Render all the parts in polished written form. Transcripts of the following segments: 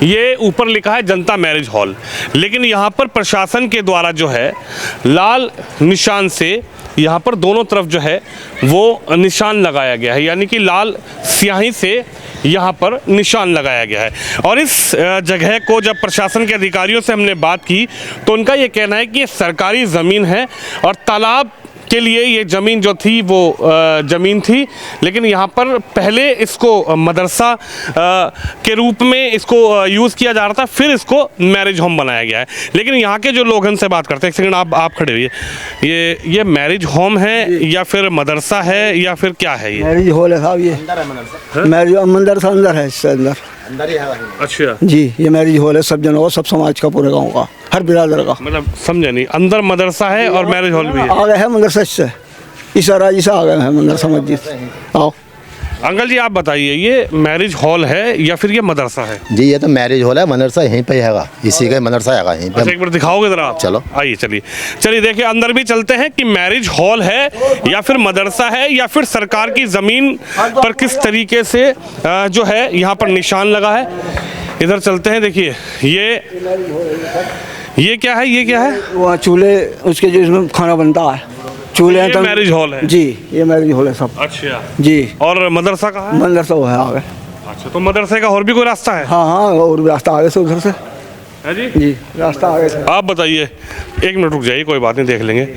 ये ऊपर लिखा है जनता मैरिज हॉल, लेकिन यहाँ पर प्रशासन के द्वारा जो है लाल निशान से यहाँ पर दोनों तरफ जो है वो निशान लगाया गया है, यानी कि लाल स्याही से यहाँ पर निशान लगाया गया है। और इस जगह को जब प्रशासन के अधिकारियों से हमने बात की तो उनका ये कहना है कि ये सरकारी ज़मीन है और तालाब के लिए ये ज़मीन जो थी वो ज़मीन थी, लेकिन यहाँ पर पहले इसको मदरसा के रूप में इसको यूज़ किया जा रहा था, फिर इसको मैरिज होम बनाया गया है। लेकिन यहाँ के जो लोग हैं उनसे बात करते हैं। एक सेकंड आप खड़े हुए, ये मैरिज होम है या फिर मदरसा है या फिर क्या है? ये मैरिज हॉल है साहब, ये मैरिज मदरसा अंदर है, इससे अंदर ही है। अच्छा जी, ये मैरिज हॉल है, सब जनों का, सब समाज का, पूरे गांव का, हर बिरादर का। मतलब समझे नहीं, अंदर मदरसा है और मैरिज हॉल भी है? आ गए है मदरसा से, इस राजी से आ गए हैं मदरसा मस्जिद। आओ अंकल जी आप बताइए, ये मैरिज हॉल है या फिर ये मदरसा है? जी ये तो मैरिज हॉल है, मदरसा यहीं पे हैगा, इसी का मदरसा हैगा यहीं पे। अच्छा, एक बार दिखाओगे जरा आप? चलो आइए, चलिए देखिए अंदर भी चलते हैं कि मैरिज हॉल है या फिर मदरसा है या फिर सरकार की ज़मीन पर किस तरीके से जो है यहाँ पर निशान लगा है। इधर चलते हैं। देखिए ये क्या है, ये क्या है? वहाँ चूल्हे उसके जो इसमें खाना बनता है, चूल्हे हैं। ये मैरिज हॉल है? जी, ये मैरिज हॉल है सब। अच्छा जी। और मदरसा कहाँ है? मदरसा वो है आगे। अच्छा, तो मदरसे का और भी कोई रास्ता है? हाँ हाँ, और भी रास्ता आगे से, उधर से है जी? जी, रास्ता आगे से। आप बताइए, एक मिनट रुक जाइए, कोई बात नहीं, देख लेंगे।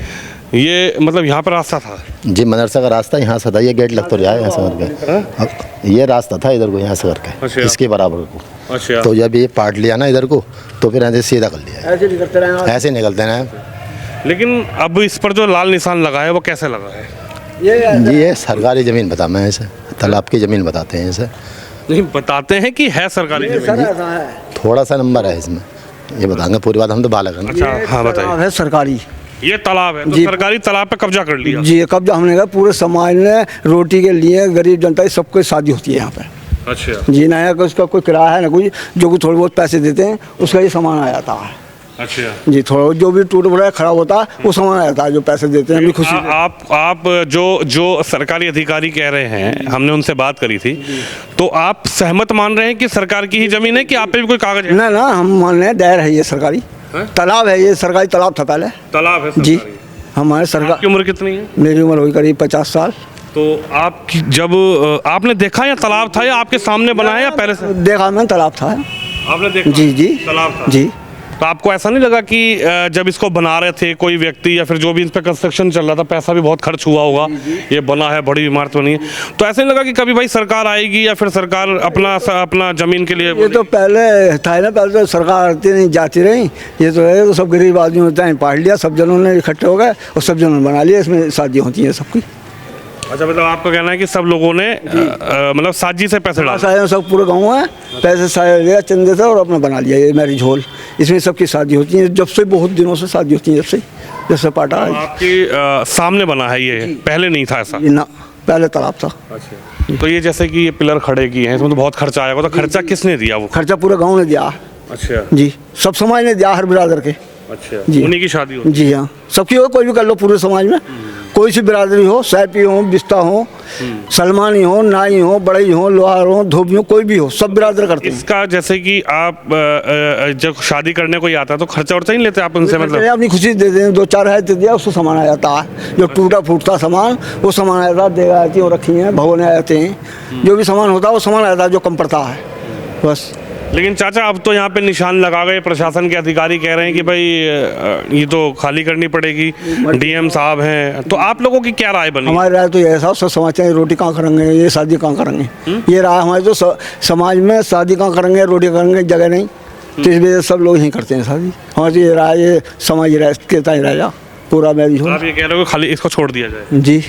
ये मतलब यहाँ पर रास्ता था? जी मदरसा का रास्ता यहाँ से था, ये गेट लग तो रहा है यहाँ से करके, ये रास्ता था इधर को यहाँ से करके। अच्छा। इसके बराबर को। अच्छा। तो जब ये पार्ट लिया ना इधर को, तो फिर ऐसे सीधा कर लिया, ऐसे निकलते रहे, ऐसे निकलते हैं। लेकिन अब इस पर जो लाल निशान लगा है वो कैसे लगा है? ये सरकारी ज़मीन बता, मैं ऐसे तालाब की ज़मीन बताते हैं इसे। नहीं बताते हैं कि है सरकारी ज़मीन? थोड़ा सा नंबर है इसमें, ये बताएंगे पूरी बात, हम तो बालक हैं। अच्छा हाँ बताइए। है सरकारी, ये तालाब है तो सरकारी तालाब पे कब्जा कर लिया? जी, कब्जा हमने कहा, पूरे समाज ने रोटी के लिए, गरीब जनता की सबको शादी होती है यहाँ पे। अच्छा जी, ना है कि उसका कोई किराया है ना कुछ, जो कुछ थोड़े बहुत पैसे देते हैं उसका ये सामान आ जाता है। अच्छा जी, थोड़ा जो भी टूट फूटा खराब होता है वो सामान आ जाता है, जो पैसे देते हैं अपनी खुशी से। आप जो सरकारी अधिकारी कह रहे हैं, हमने उनसे बात करी थी, तो आप सहमत मान रहे हैं कि सरकार की ही जमीन है कि आप पे भी कोई कागज है? ना हम मान रहे हैं, दायर है, ये सरकारी तालाब है, ये सरकारी तालाब था पहले। तालाब है जी, हमारे सरकार। आपकी उम्र कितनी है? मेरी उम्र हुई करीब 50 साल। तो आप जब आपने देखा या तालाब था या आपके सामने बनाया या पहले से? देखा मैंने, तालाब था। आपने देखा? जी तालाब था? जी। तो आपको ऐसा नहीं लगा कि जब इसको बना रहे थे कोई व्यक्ति या फिर जो भी इस पर कंस्ट्रक्शन चल रहा था, पैसा भी बहुत खर्च हुआ होगा, ये बना है, बड़ी इमारत बनी है, तो ऐसा नहीं लगा कि कभी भाई सरकार आएगी या फिर सरकार अपना जमीन के लिए? ये तो पहले था ना, पहले तो सरकार आती नहीं जाती रही, ये तो है, तो सब गरीब आदमी होते हैं, पाट लिया, सब जनों ने इकट्ठे हो गए और सब जनों ने बना लिया, इसमें शादी होती है सबकी। अच्छा, मतलब आपका कहना है कि सब लोगों ने मतलब साजी से पैसे डाले? सब पूरे गाँव में पैसे सारे लिया चंदे से और अपना बना लिया ये मैरिज हॉल। इसमें सबकी शादी होती है, जब से बहुत दिनों से शादी होती है, जब से पाटा। आपके सामने बना है ये, पहले नहीं था ऐसा? ना, पहले तालाब था। अच्छा, तो ये जैसे कि ये पिलर खड़े किए हैं, इसमें तो बहुत खर्चा आएगा, तो खर्चा किसने दिया? वो खर्चा पूरे गाँव ने दिया। अच्छा जी, सब समाज ने दिया, हर बिरादर के। अच्छा जी, उन्हीं की शादी होती? जी हाँ, सबकी हो, कोई भी कर लो पूरे समाज में, कोई सी बिरादरी हो, सैपी हो, बिस्ता हो, सलमानी हो, नाई हो, बड़ई हो, लोहार हो, धोबी हो, कोई भी हो, सब बिरादर करते हैं। इसका जैसे कि आप जब शादी करने को ही आता है तो खर्चा वर्चा नहीं लेते आप उनसे? मतलब अपनी खुशी दे दें, 2-4 है दे दिया, उसको सामान आ जाता है, जो टूटा फूटता सामान वो सामान आ जाता है, देगा आती है, वो रखी हैं, भगवान आ जाते हैं, जो भी सामान होता है वो सामान आ जाता है, जो कम पड़ता है बस। लेकिन चाचा अब तो यहाँ पे निशान लगा गए, प्रशासन के अधिकारी कह रहे हैं कि भाई ये तो खाली करनी पड़ेगी, डीएम साहब हैं, तो आप लोगों की क्या राय बनी? हमारी राय तो ये है साहब, सब समाचार है, रोटी कहाँ करेंगे, ये शादी कहाँ करेंगे, ये राय हमारी तो समाज में, शादी कहाँ करेंगे, रोटी करेंगे, जगह नहीं, तो इस वजह से सब लोग यहीं करते हैं शादी। हमारी ये राय, ये समाज राय कहता है, राजा पूरा मैरिज हो। आप ये कह रहे हो खाली इसको छोड़ दिया जाए? जी,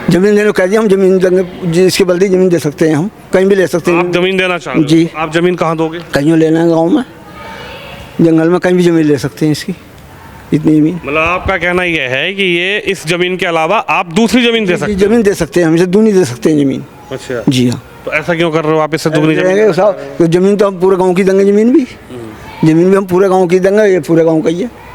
जमीन देने को कह दिया, हम जमीन देंगे, जिसकी बल्दी जमीन दे सकते हैं, हम कहीं भी ले सकते हैं। आप जमीन देना चाहते हो? जी। आप जमीन कहाँ दोगे? कहीं लेना है, गाँव में, जंगल में, कहीं भी जमीन ले सकते हैं इसकी, इतनी जमीन। मतलब आपका कहना यह है कि ये इस जमीन के अलावा आप दूसरी जमीन दे सकते हैं? जमीन दे सकते हैं, हम इसे दूनी दे सकते हैं जमीन। अच्छा जी हाँ। तो ऐसा क्यों कर रहे हो आप, इससे दुगनी जमीन? देंगे साहब, तो जमीन तो हम पूरे गाँव की देंगे, जमीन भी हम पूरे गाँव की देंगे, ये पूरे गाँव का ही है।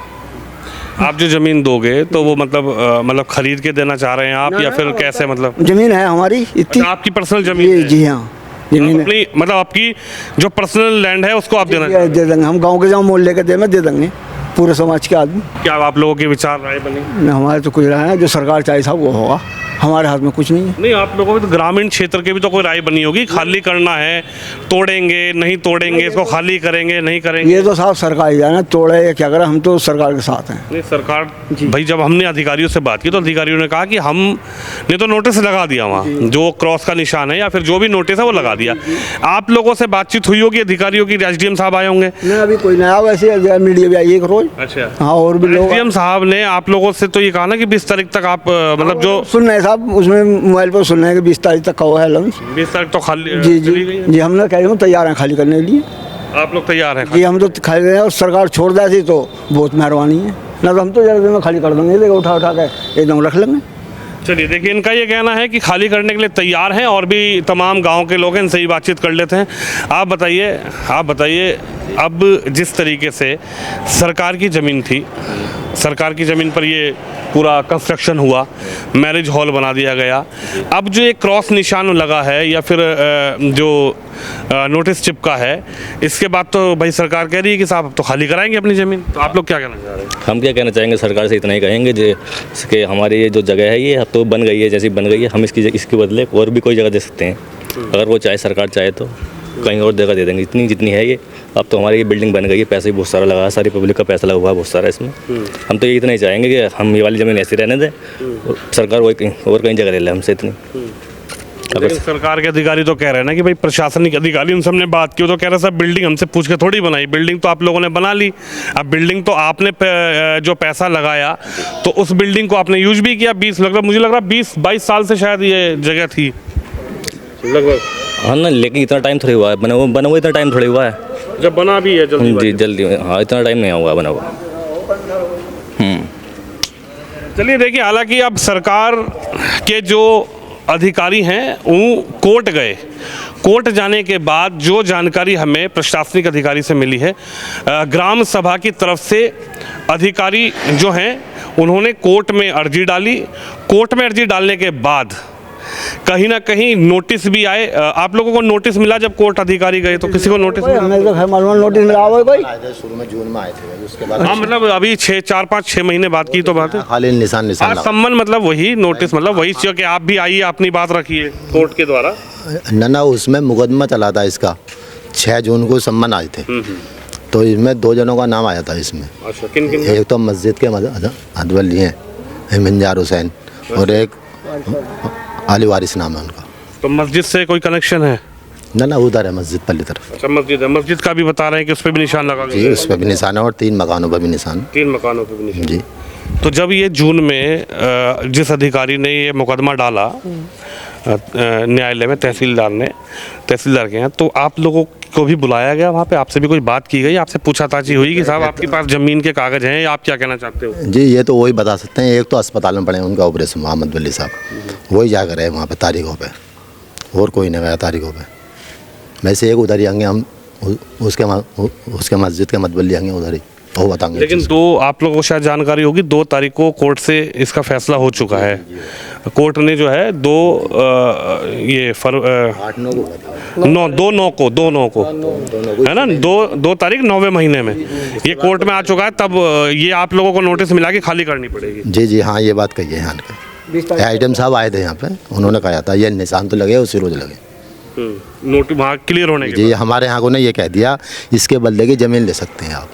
आप जो जमीन दोगे तो वो मतलब खरीद के देना चाह रहे हैं आप या फिर कैसे? मतलब जमीन है हमारी इतनी। अच्छा, आपकी पर्सनल जमीन है? जी हाँ, जमीन है। अपनी मतलब आपकी जो पर्सनल लैंड है उसको आप देना ये दे देंगे हम, गांव के जहाँ मोल लेके दे देंगे पूरे समाज के आदमी। क्या आप लोगों के विचार राय बनी? न हमारे तो कुछ रहा है, जो सरकार चाहे साहब वो होगा, हमारे हाथ में कुछ नहीं है। नहीं, आप लोगों की तो ग्रामीण क्षेत्र के भी तो कोई राय बनी होगी, खाली करना है, तोड़ेंगे नहीं तोड़ेंगे, इसको खाली करेंगे नहीं करेंगे। ये तो साहब सरकार ही जाने तोड़े या क्या करे, हम तो सरकार के साथ हैं। नहीं, सरकार भाई जब हमने अधिकारियों से बात की तो अधिकारियों ने कहा कि हमने तो नोटिस लगा दिया वहाँ, जो क्रॉस का निशान है या फिर जो भी नोटिस है वो लगा दिया। आप लोगों से बातचीत हुई होगी अधिकारियों की, एसडीएम साहब आए होंगे? नहीं अभी कोई नया, वैसे मीडिया भी आई एक रोज। अच्छा, हाँ और भी लोग एसडीएम साहब ने आप लोगों से तो ये कहा ना कि 20 तारीख तक आप मतलब जो सुन रहे हैं साहब, उसमें मोबाइल पर सुन रहे हैं कि 20 तारीख तक का हुआ है लंच। 20 तारीख तो खाली जी चली गई है। जी हमने कह रहे हैं तैयार हैं खाली करने के लिए। आप लोग तैयार हैं? जी हम तो खाली रहे हैं, और सरकार छोड़ दे थी तो बहुत मेहरबानी है, ना तो हम तो जल्दी में खाली कर देंगे, देखो उठा उठा के एकदम रख लेंगे। चलिए देखिए, इनका ये कहना है कि खाली करने के लिए तैयार हैं और भी तमाम गांव के लोग हैं, इनसे ही बातचीत कर लेते हैं। आप बताइए अब जिस तरीके से सरकार की ज़मीन थी, सरकार की ज़मीन पर ये पूरा कंस्ट्रक्शन हुआ, मैरिज हॉल बना दिया गया, अब जो एक क्रॉस निशान लगा है या फिर जो नोटिस चिपका है, इसके बाद तो भाई सरकार कह रही है कि साहब अब तो खाली कराएंगे अपनी ज़मीन। तो आप लोग क्या कहना चाह रहे हैं? हम क्या कहना चाहेंगे, सरकार से इतना ही कहेंगे कि हमारी ये जो जगह है ये अब तो बन गई है, जैसी बन गई है, हम इसके बदले और भी कोई जगह दे सकते हैं। अगर वो चाहे, सरकार चाहे तो कहीं और जगह दे देंगे, इतनी जितनी है ये। अब तो हमारी ये बिल्डिंग बन गई है, पैसे भी बहुत सारा लगा है, सारी पब्लिक का पैसा लगा हुआ है बहुत सारा इसमें। हम तो ये इतना ही चाहेंगे कि हम ये वाली ज़मीन ऐसी रहने दें और सरकार वही कहीं जगह ले ले हमसे इतनी। लेकिन सरकार के अधिकारी तो कह रहे हैं ना कि भाई प्रशासनिक अधिकारी, उनसे हमने बात की तो कह रहे हैं सब बिल्डिंग हमसे पूछ के थोड़ी बनाई, बिल्डिंग तो आप लोगों ने बना ली। अब बिल्डिंग तो आपने जो पैसा लगाया तो उस बिल्डिंग को आपने यूज भी किया। मुझे लग रहा 20-22 साल से शायद ये जगह थी लगभग। हाँ ना, लेकिन इतना टाइम थोड़ी हुआ है बना हुआ इतना टाइम थोड़ी हुआ है। जब बना भी है जी जल्दी, हाँ इतना टाइम नहीं हुआ बना हुआ। चलिए देखिए, हालांकि अब सरकार के जो अधिकारी हैं वो कोर्ट गए, कोर्ट जाने के बाद जो जानकारी हमें प्रशासनिक अधिकारी से मिली है, ग्राम सभा की तरफ से अधिकारी जो हैं उन्होंने कोर्ट में अर्जी डाली। कोर्ट में अर्जी डालने के बाद कहीं ना कहीं नोटिस भी आए। आप लोगों को नोटिस मिला जब कोर्ट अधिकारी गए तो किसी को नोटिस मिला? हमें तो मालूम नोटिस मिला हुआ है कोई। शुरू में जून में आए थे, उसके बाद हाँ मतलब अभी 4-5-6 महीने बाद की तो बात है। खाली निशान आज सम्मन मतलब वही नोटिस, मतलब वही चाहिए कि आप भी आइए अपनी बात रखिए कोर्ट के द्वारा। ना उसमें मुकदमा चला था इसका, 6 जून को सम्मन आए थे। तो इसमें 2 जनों का नाम आया था इसमें। अच्छा, किन एक तो मस्जिद के अदवली हैं मंजार हुसैन, और एक आली वारिस नाम है उनका। तो मस्जिद से कोई कनेक्शन है? ना उधर है मस्जिद पल्ली तरफ। अच्छा, मस्जिद है, मस्जिद का भी बता रहे हैं कि उस पर भी निशान लगा जी, उस पर भी निशान है और 3 मकानों पर भी निशान। 3 मकानों पर भी निशान जी। तो जब ये जून में जिस अधिकारी ने ये मुकदमा डाला न्यायालय में, तहसीलदार के यहाँ, तो आप लोगों को भी बुलाया गया वहाँ पे? आपसे भी कोई बात की गई, आपसे पूछताछ हुई कि साहब आपके पास ज़मीन के कागज़ हैं, आप क्या कहना चाहते हो? जी ये तो वही बता सकते हैं। एक तो अस्पताल में पड़े हैं उनका ऑपरेशन, मोहम्मद वली साहब, वही जाकर रहे वहाँ पे तारीखों पे, और कोई नहीं गया तारीखों पे। वैसे एक उधर ही आएंगे हम, उसके मस्जिद के मतबली आएंगे उधर ही, वो बताएंगे। लेकिन आप लोगों को शायद जानकारी होगी 2 तारीख को कोर्ट से इसका फैसला हो चुका है। कोर्ट ने जो है 2 9 को है ना, 2 तारीख 9वें महीने में ये कोर्ट में आ चुका है। तब ये आप लोगों को नोटिस मिला कि खाली करनी पड़ेगी। जी हाँ, ये बात कही है यहाँ के आइटम साहब आए थे यहाँ पे, उन्होंने कहा था ये निशान तो लगे, उसी रोज लगे। नोटिस वहाँ क्लियर होने के जी हमारे यहाँ को ने ये कह दिया इसके बदले की ज़मीन ले सकते हैं आप,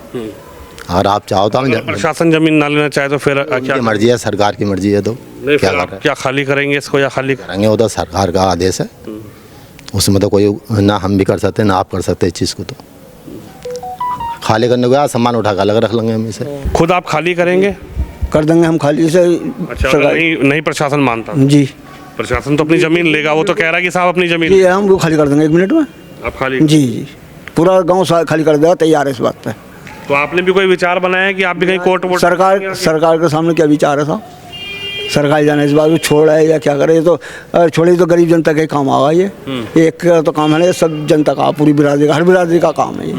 और आप चाहो तो हम प्रशासन जमीन ना लेना चाहे तो फिर क्या मर्जी है, सरकार की मर्जी है। तो क्या खाली करेंगे इसको या खाली करेंगे? वो तो सरकार का आदेश है, उसमें तो कोई ना हम भी कर सकते ना आप कर सकते इस चीज़ को। तो खाली करने को सामान उठा कर अलग रख लेंगे हम इसे। खुद आप खाली करेंगे? कर देंगे हम खाली से। अच्छा, नहीं प्रशासन मानता? जी प्रशासन तो अपनी ज़मीन लेगा, वो तो कह रहा है कि साहब अपनी ज़मीन। जी हम वो खाली कर देंगे 1 मिनट में। आप खाली? जी पूरा गाँव खाली कर देगा, तैयार है इस बात पर। तो आपने भी कोई विचार बनाया है कि आप भी कहीं कोर्ट वोट? सरकार के सामने क्या विचार है साहब? सरकार जाने इस बात को छोड़ है या क्या करे? ये तो छोड़े तो गरीब जनता के काम आगा। ये एक तो काम है ना, सब जनता का, पूरी बिरादरी का, हर बिरादरी का काम है ये।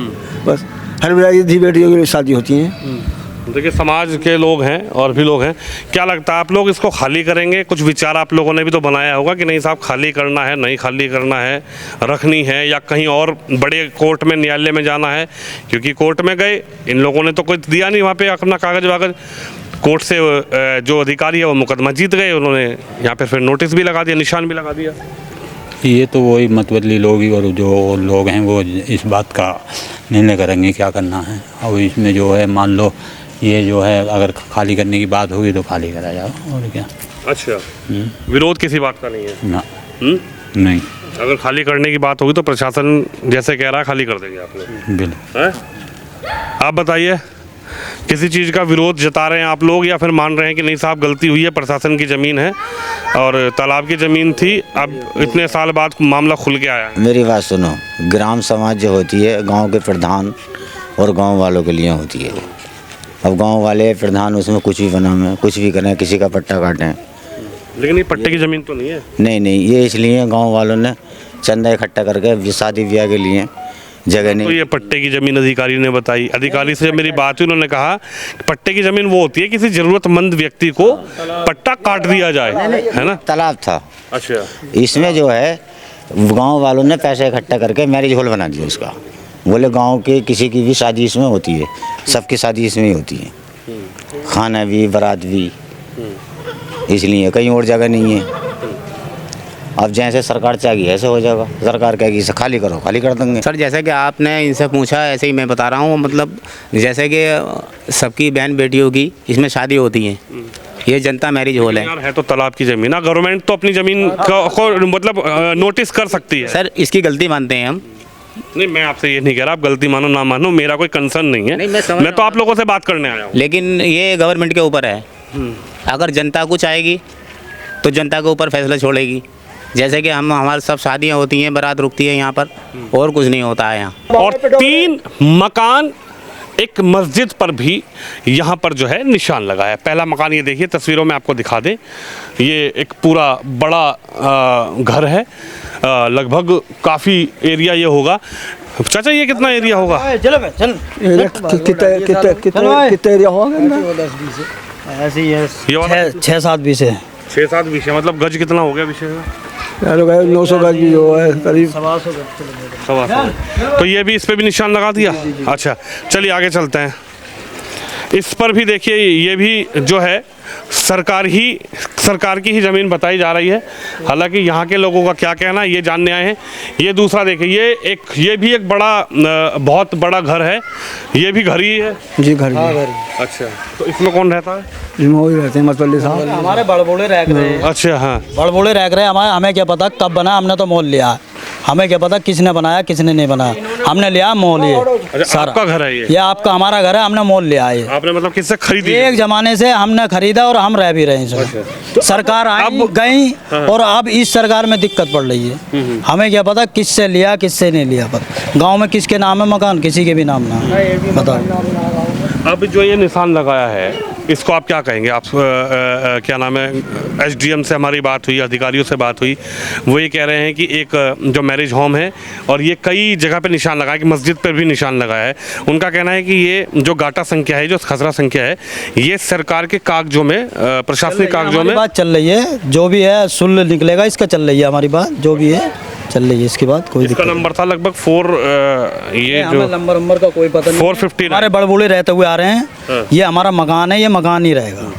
बस हर बिरादरी धी बेटियों की शादी होती हैं, देखिए समाज के लोग हैं और भी लोग हैं, क्या लगता है आप लोग इसको खाली करेंगे? कुछ विचार आप लोगों ने भी तो बनाया होगा कि नहीं साहब खाली करना है, नहीं खाली करना है, रखनी है, या कहीं और बड़े कोर्ट में न्यायालय में जाना है? क्योंकि कोर्ट में गए, इन लोगों ने तो कुछ दिया नहीं वहाँ पे अपना कागज वागज, कोर्ट से जो अधिकारी है वो मुकदमा जीत गए, उन्होंने यहाँ पे फिर नोटिस भी लगा दिया, निशान भी लगा दिया। ये तो वही मतबदली लोग ही और जो लोग हैं वो इस बात का निर्णय करेंगे क्या करना है। और इसमें जो है मान लो ये जो है अगर खाली करने की बात होगी तो खाली करा जाओ, और क्या। अच्छा, विरोध किसी बात का नहीं है ना? नहीं, अगर खाली करने की बात होगी तो प्रशासन जैसे कह रहा है खाली कर देंगे आप लोग, बिल्कुल। हैं? आप बताइए, किसी चीज़ का विरोध जता रहे हैं आप लोग या फिर मान रहे हैं कि नहीं साहब गलती हुई है, प्रशासन की ज़मीन है और तालाब की ज़मीन थी, अब इतने साल बाद मामला खुल के आया है? मेरी बात सुनो, ग्राम समाज जो होती है गांव के प्रधान और गांव वालों के लिए होती है। अब गांव वाले प्रधान उसमें कुछ भी बनाएं, कुछ भी करें, किसी का पट्टा काटें। लेकिन ये पट्टे की ज़मीन तो नहीं है। नहीं, ये इसलिए गांव वालों ने चंदा इकट्ठा करके शादी ब्याह के लिए जगह तो नहीं। ये पट्टे की ज़मीन अधिकारी ने बताई, अधिकारी से जब मेरी बात हुई उन्होंने कहा कि पट्टे की ज़मीन वो होती है किसी ज़रूरतमंद व्यक्ति को पट्टा काट दिया जाए, है ना? तालाब था। अच्छा, इसमें जो है गांव वालों ने पैसे इकट्ठा करके मैरिज हॉल बना दिया उसका। बोले गांव के किसी की भी शादी इसमें होती है, सबकी शादी इसमें ही होती है, खाना भी बारात भी, इसलिए कहीं और जगह नहीं है। अब जैसे सरकार चाहेगी ऐसे हो जाएगा, सरकार कहेगी इसे खाली करो, खाली कर देंगे। सर जैसे कि आपने इनसे पूछा ऐसे ही मैं बता रहा हूँ, मतलब जैसे कि सबकी बहन बेटियों की इसमें शादी होती है, ये जनता मैरिज हॉल है। यार है तो तालाब की ज़मीन ना, गवर्नमेंट तो अपनी ज़मीन को मतलब नोटिस कर सकती है। सर इसकी गलती मानते हैं हम। नहीं, मैं आपसे ये नहीं कह रहा आप गलती मानो ना मानो, मेरा कोई कंसर्न नहीं है। नहीं, मैं समझ मैं तो आप लोगों से बात करने आया हूँ। लेकिन ये गवर्नमेंट के ऊपर है, अगर जनता कुछ आएगी तो जनता के ऊपर फैसला छोड़ेगी। जैसे कि हम हमारे सब शादियाँ होती हैं, बारात रुकती है यहाँ पर, और कुछ नहीं होता है यहाँ। और 3 मकान, एक मस्जिद पर भी यहाँ पर जो है निशान लगा है। पहला मकान ये देखिए, तस्वीरों में आपको दिखा दे, ये एक पूरा बड़ा घर है, लगभग काफ़ी एरिया ये होगा। चाचा ये कितना एरिया होगा? कितना एरिया होगा? ऐसे ही है, ये वाला 6-7 बीस है। 6-7 विषय, मतलब गज कितना हो गया विषय में? 900 गज भी जो है करीब 125। तो ये भी, इस पे भी निशान लगा दिया। अच्छा चलिए आगे चलते हैं। इस पर भी देखिए, ये भी जो है सरकार की ही ज़मीन बताई जा रही है। हालांकि यहाँ के लोगों का क्या कहना है ये जानने आए हैं। ये दूसरा देखिए, ये भी एक बड़ा बहुत बड़ा घर है, ये भी घर ही है जी, घर ही। अच्छा, तो इसमें कौन रहता है? इसमें वही रहते हैं मतबली साहब। हमारे बड़बोड़े रह रहे हैं। अच्छा, हाँ, बड़बोड़े रह रहे हैं हमें क्या पता कब बना, हमने तो मोल लिया है। हमें क्या पता किसने बनाया किसने नहीं बनाया, हमने लिया मोल। ये अच्छा, आपका घर है ये आपका हमारा घर है, हमने मोल लिया है। आपने मतलब किससे खरीदी? एक जमाने से हमने खरीदा और हम रह भी रहे हैं इसमें। सरकार आई गई और अब इस सरकार में दिक्कत पड़ रही है। हमें क्या पता किससे लिया किससे नहीं लिया, पता गांव में किसके नाम है मकान, किसी के भी नाम ना है, बताओ। अब जो ये निशान लगाया है इसको आप क्या कहेंगे? आप क्या नाम है, एसडीएम से हमारी बात हुई, अधिकारियों से बात हुई, वो ये कह रहे हैं कि एक जो मैरिज होम है और ये कई जगह पे निशान लगा है, कि मस्जिद पर भी निशान लगाया है। उनका कहना है कि ये जो गाटा संख्या है, जो खसरा संख्या है, ये सरकार के कागजों में, प्रशासनिक कागजों में बात चल रही है। जो भी है सुल निकलेगा, इसका चल रही है हमारी बात, जो भी है चल रही है, इसके बाद कोई इसका नंबर था लगभग 4, ये जो नंबर का कोई पता नहीं। 450 हमारे बड़बूढ़े रहते हुए आ रहे हैं, ये हमारा मकान है, ये मकान ही रहेगा,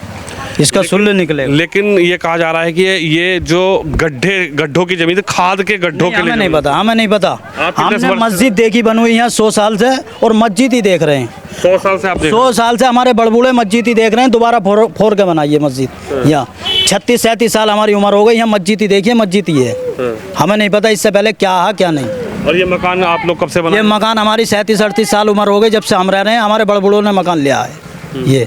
इसका शुल्क निकलेगा। लेकिन ये कहा जा रहा है कि ये जो गड्ढों की जमीन, खाद के गड्ढों के लिए, हमें नहीं पता, हमें नहीं पता। हमने मस्जिद देखी बनी हुई है 100 साल से, और मस्जिद ही देख रहे हैं 100 साल से। आप 100 साल से हमारे बड़बूढ़े मस्जिद ही देख रहे हैं, दोबारा फोड़ के बनाई है मस्जिद। यहाँ 36-37 साल हमारी उम्र हो गई, यहाँ मस्जिद ही देखिए, मस्जिद ही है। हमें नहीं पता इससे पहले क्या है क्या नहीं। और ये मकान आप लोग कब से बना? ये मकान हमारी 37-38 साल उम्र हो गई जब से हम रह रहे हैं, हमारे बड़बूढ़ों ने मकान लिया है ये।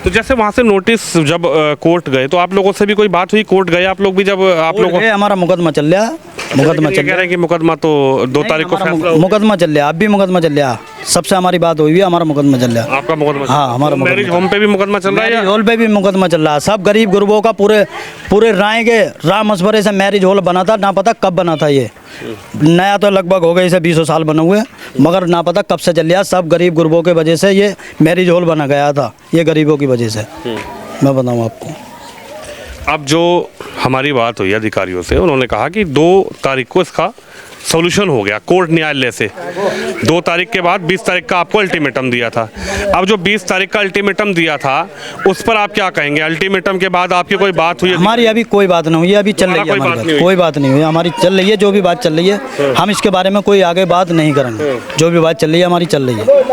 तो जैसे वहाँ से नोटिस जब कोर्ट गए तो आप लोगों से भी कोई बात हुई? कोर्ट गए आप लोग भी? जब आप लोगों, हमारा मुकदमा चल रहा है मुकदमा ये चल कह रहा रहे हैं कि मुकदमा तो 2 तारीख को हमारा फैसला होगा। मुकदमा चल रहा, अब भी मुकदमा चल रहा। सबसे हमारी बात हुई है, हमारा मुकदमा चल रहा। आपका मुकदमा चल हाँ, रहा है। हमारा तो मैरिज मुकदमा होम पे भी मुकदमा चल रहा है मैरिज या हॉल पे भी मुकदमा चल रहा है। सब गरीब गुरबों का पूरे राय के राम मशवरे से मैरिज हॉल बना था। ना पता कब बना था ये, नया तो लगभग हो गए इसे 20 साल बने हुए, मगर ना पता कब से चल रहा। सब गरीब गुरबों के वजह से ये मैरिज हॉल बना गया था, ये गरीबों की वजह से। मैं बताऊँ आपको, अब जो हमारी बात हुई अधिकारियों से, उन्होंने कहा कि 2 तारीख को इसका सॉल्यूशन हो गया कोर्ट न्यायालय से। 2 तारीख के बाद 20 तारीख का आपको अल्टीमेटम दिया था। अब जो 20 तारीख का अल्टीमेटम दिया था उस पर आप क्या कहेंगे? अल्टीमेटम के बाद आपकी कोई बात हुई? हमारी अभी कोई बात नहीं हुई, अभी चल रही है कोई बात हमारी नहीं बात, हुई? कोई बात नहीं हुई हमारी, चल रही है जो भी बात चल रही है। हम इसके बारे में कोई आगे बात नहीं करेंगे, जो भी बात चल रही है हमारी चल रही है।